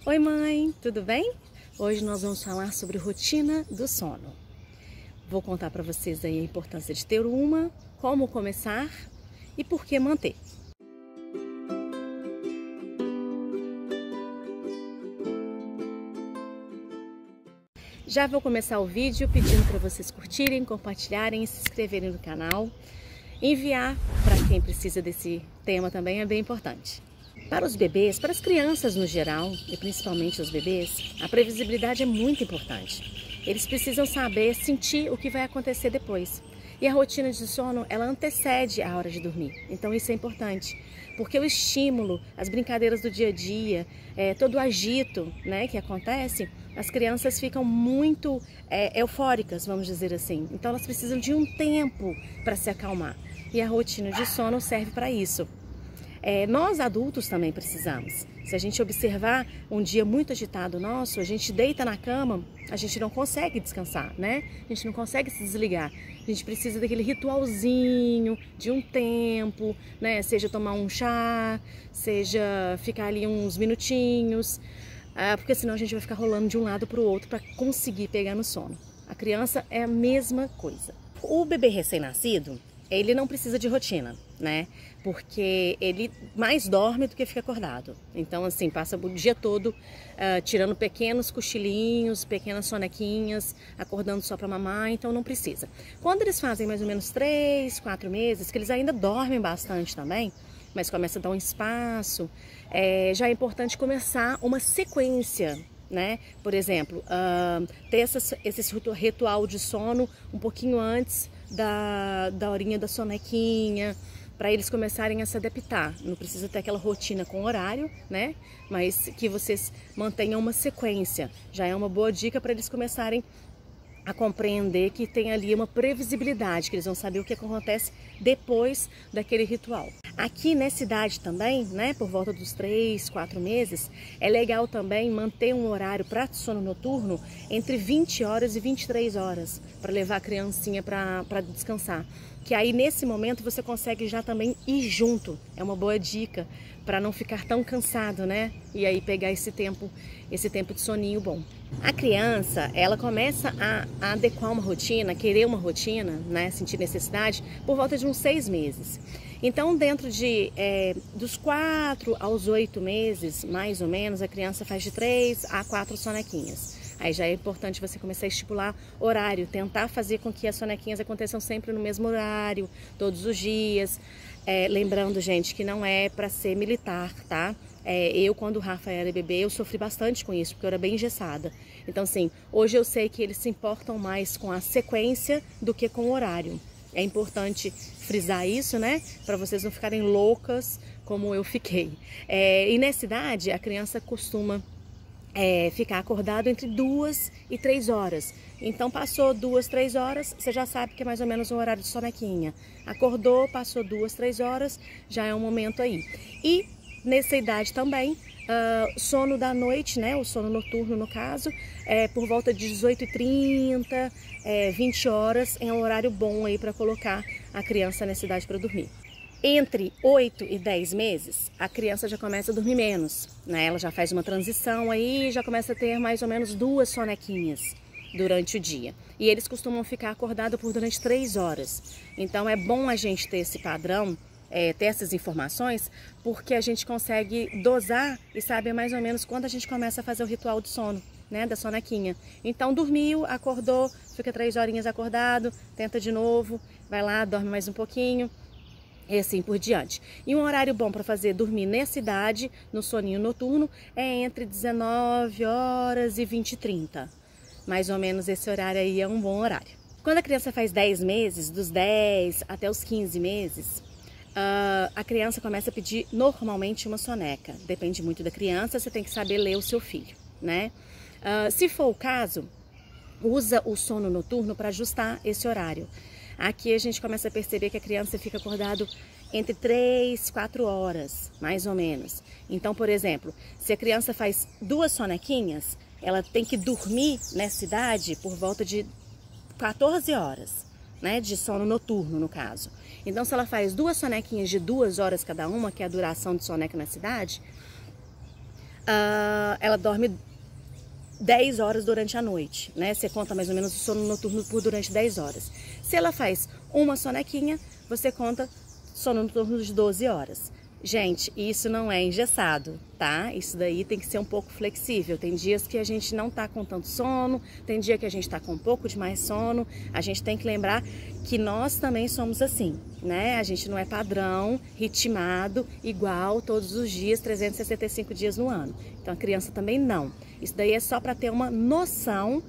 Oi mãe, tudo bem? Hoje nós vamos falar sobre rotina do sono. Vou contar para vocês aí a importância de ter uma, como começar e por que manter. Já vou começar o vídeo pedindo para vocês curtirem, compartilharem e se inscreverem no canal. Enviar para quem precisa desse tema também é bem importante. Para os bebês, para as crianças no geral, e principalmente os bebês, a previsibilidade é muito importante. Eles precisam saber, sentir o que vai acontecer depois. E a rotina de sono, ela antecede a hora de dormir. Então isso é importante, porque o estímulo, as brincadeiras do dia a dia, todo o agito, né, que acontece, as crianças ficam muito eufóricas, vamos dizer assim. Então elas precisam de um tempo para se acalmar. E a rotina de sono serve para isso. Nós adultos também precisamos. Se a gente observar um dia muito agitado nosso, a gente deita na cama, a gente não consegue descansar, né? A gente não consegue se desligar. A gente precisa daquele ritualzinho, de um tempo, né? Seja tomar um chá, seja ficar ali uns minutinhos, porque senão a gente vai ficar rolando de um lado para o outro para conseguir pegar no sono. A criança é a mesma coisa. O bebê recém-nascido, ele não precisa de rotina, né? Porque ele mais dorme do que fica acordado. Então, assim, passa o dia todo tirando pequenos cochilinhos, pequenas sonequinhas, acordando só para mamar, então não precisa. Quando eles fazem mais ou menos 3, 4 meses, que eles ainda dormem bastante também, mas começa a dar um espaço, já é importante começar uma sequência, né? Por exemplo, ter esse ritual de sono um pouquinho antes da horinha da sonequinha, para eles começarem a se adaptar. Não precisa ter aquela rotina com horário, né? Mas que vocês mantenham uma sequência. Já é uma boa dica para eles começarem a compreender que tem ali uma previsibilidade, que eles vão saber o que acontece depois daquele ritual. Aqui nessa idade também, né, por volta dos 3, 4 meses, é legal também manter um horário para sono noturno entre 20 horas e 23 horas, para levar a criancinha para descansar. Que aí nesse momento você consegue já também ir junto, é uma boa dica, para não ficar tão cansado, né? E aí pegar esse tempo de soninho bom. A criança, ela começa a adequar uma rotina, querer uma rotina, né? Sentir necessidade, por volta de uns 6 meses. Então, dentro dos 4 aos 8 meses, mais ou menos, a criança faz de 3 a 4 sonequinhas. Aí já é importante você começar a estipular horário, tentar fazer com que as sonequinhas aconteçam sempre no mesmo horário, todos os dias. Lembrando, gente, que não é para ser militar, tá? Quando o Rafa era bebê, eu sofri bastante com isso, porque eu era bem engessada. Então, assim, hoje eu sei que eles se importam mais com a sequência do que com o horário. É importante frisar isso, né? Para vocês não ficarem loucas como eu fiquei. E nessa idade, a criança costuma ficar acordado entre 2 e 3 horas. Então passou 2, 3 horas, você já sabe que é mais ou menos um horário de sonequinha. Acordou, passou 2, 3 horas, já é um momento aí. E nessa idade também, sono da noite, né, o sono noturno no caso, por volta de 18h30, 20 horas, é um horário bom aí para colocar a criança nessa idade para dormir. Entre 8 e 10 meses, a criança já começa a dormir menos, né? Ela já faz uma transição aí, já começa a ter mais ou menos 2 sonequinhas durante o dia. E eles costumam ficar acordados por durante 3 horas. Então é bom a gente ter esse padrão, ter essas informações, porque a gente consegue dosar e saber mais ou menos quando a gente começa a fazer o ritual de sono, né, da sonequinha. Então dormiu, acordou, fica 3 horinhas acordado, tenta de novo, vai lá, dorme mais um pouquinho. E assim por diante. E um horário bom para fazer dormir nessa idade, no soninho noturno, é entre 19 horas e 20h30. Mais ou menos esse horário aí é um bom horário. Quando a criança faz 10 meses, dos 10 até os 15 meses, a criança começa a pedir normalmente uma soneca. Depende muito da criança, você tem que saber ler o seu filho, né? Se for o caso, usa o sono noturno para ajustar esse horário. Aqui a gente começa a perceber que a criança fica acordado entre 3, 4 horas, mais ou menos. Então, por exemplo, se a criança faz 2 sonequinhas, ela tem que dormir nessa idade por volta de 14 horas, né, de sono noturno, no caso. Então, se ela faz 2 sonequinhas de 2 horas cada uma, que é a duração de soneca nessa idade, ela dorme 10 horas durante a noite, né? Você conta mais ou menos o sono noturno por durante 10 horas. Se ela faz uma sonequinha, você conta sono noturno de 12 horas. Gente, isso não é engessado, tá? Isso daí tem que ser um pouco flexível. Tem dias que a gente não tá com tanto sono, tem dia que a gente tá com um pouco de mais sono. A gente tem que lembrar que nós também somos assim, né? A gente não é padrão, ritmado, igual todos os dias, 365 dias no ano. Então a criança também não. Isso daí é só para ter uma noção,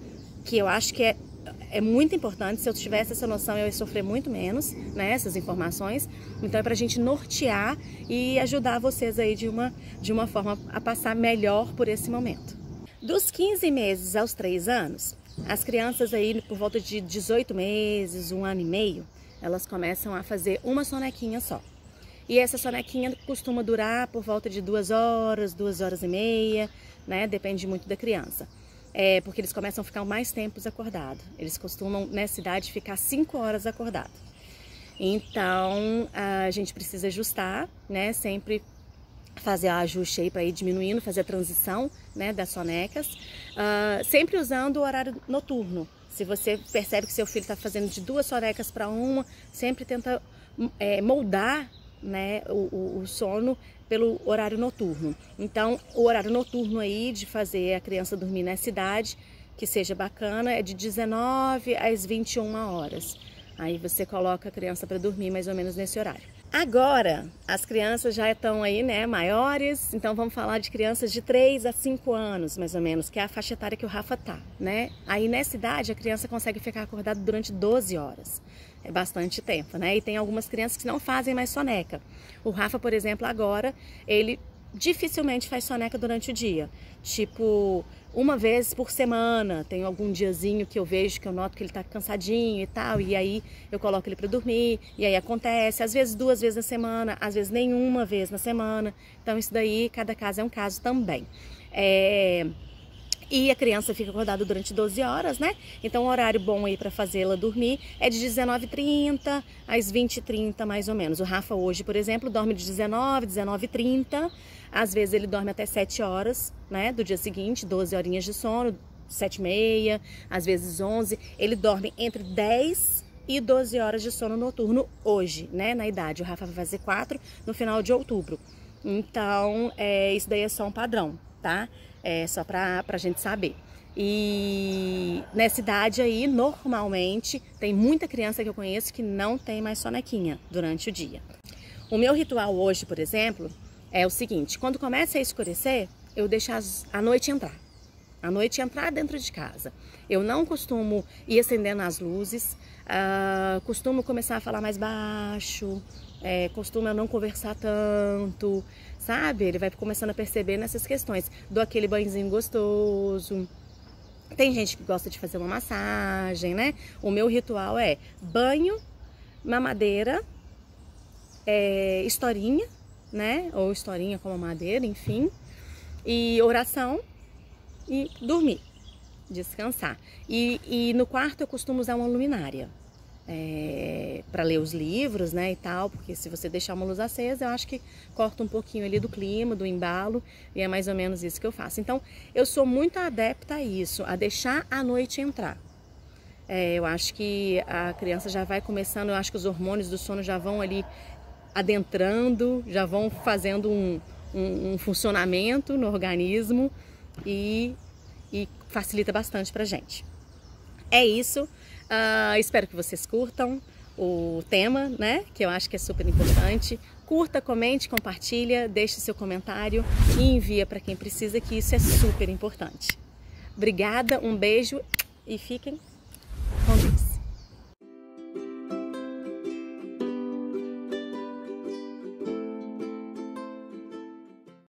que eu acho que é muito importante. Se eu tivesse essa noção, eu ia sofrer muito menos, né, essas informações. Então é pra gente nortear e ajudar vocês aí de uma forma a passar melhor por esse momento. Dos 15 meses aos 3 anos, as crianças aí por volta de 18 meses, 1 ano e meio, elas começam a fazer uma sonequinha só. E essa sonequinha costuma durar por volta de 2 horas, 2 horas e meia, né, depende muito da criança. Porque eles começam a ficar mais tempos acordados. Eles costumam, nessa idade, ficar 5 horas acordados. Então, a gente precisa ajustar, né? Sempre fazer o ajuste aí para ir diminuindo, fazer a transição, né, das sonecas. Sempre usando o horário noturno. Se você percebe que seu filho está fazendo de 2 sonecas para 1, sempre tenta moldar, né, o sono pelo horário noturno. Então, o horário noturno aí de fazer a criança dormir nessa idade, que seja bacana, é de 19 às 21 horas. Aí você coloca a criança para dormir mais ou menos nesse horário. Agora, as crianças já estão aí, né, maiores, então vamos falar de crianças de 3 a 5 anos, mais ou menos, que é a faixa etária que o Rafa tá, né? Aí nessa idade a criança consegue ficar acordada durante 12 horas. É bastante tempo, né? E tem algumas crianças que não fazem mais soneca. O Rafa, por exemplo, agora, ele dificilmente faz soneca durante o dia. Tipo, uma vez por semana, tem algum diazinho que eu vejo, que eu noto que ele tá cansadinho e tal, e aí eu coloco ele para dormir, e aí acontece, às vezes 2 vezes na semana, às vezes nenhuma vez na semana. Então isso daí, cada caso é um caso também. E a criança fica acordada durante 12 horas, né? Então o horário bom aí para fazê-la dormir é de 19h30 às 20h30, mais ou menos. O Rafa hoje, por exemplo, dorme de 19h30. Às vezes ele dorme até 7 horas, né, do dia seguinte, 12 horinhas de sono, 7h30, às vezes 11. Ele dorme entre 10 e 12 horas de sono noturno hoje, né, na idade. O Rafa vai fazer 4 no final de outubro. Então, isso daí é só um padrão, tá? É só pra gente saber. E nessa idade aí, normalmente, tem muita criança que eu conheço que não tem mais sonequinha durante o dia. O meu ritual hoje, por exemplo, é o seguinte: quando começa a escurecer, eu deixo a noite entrar. A noite entrar dentro de casa. Eu não costumo ir acendendo as luzes, costumo começar a falar mais baixo, costumo eu não conversar tanto, sabe? Ele vai começando a perceber nessas questões. Dou aquele banhozinho gostoso. Tem gente que gosta de fazer uma massagem, né? O meu ritual é banho, mamadeira, historinha, né? Ou historinha com mamadeira, enfim. E oração e dormir, descansar. E no quarto eu costumo usar uma luminária. Para ler os livros, né, e tal, porque se você deixar uma luz acesa, eu acho que corta um pouquinho ali do clima, do embalo, e é mais ou menos isso que eu faço. Então, eu sou muito adepta a isso, a deixar a noite entrar. Eu acho que a criança já vai começando, eu acho que os hormônios do sono já vão ali adentrando, já vão fazendo um funcionamento no organismo e facilita bastante pra gente. É isso. Espero que vocês curtam o tema, né? Que eu acho que é super importante. Curta, comente, compartilha, deixe seu comentário e envia para quem precisa, que isso é super importante. Obrigada, um beijo e fiquem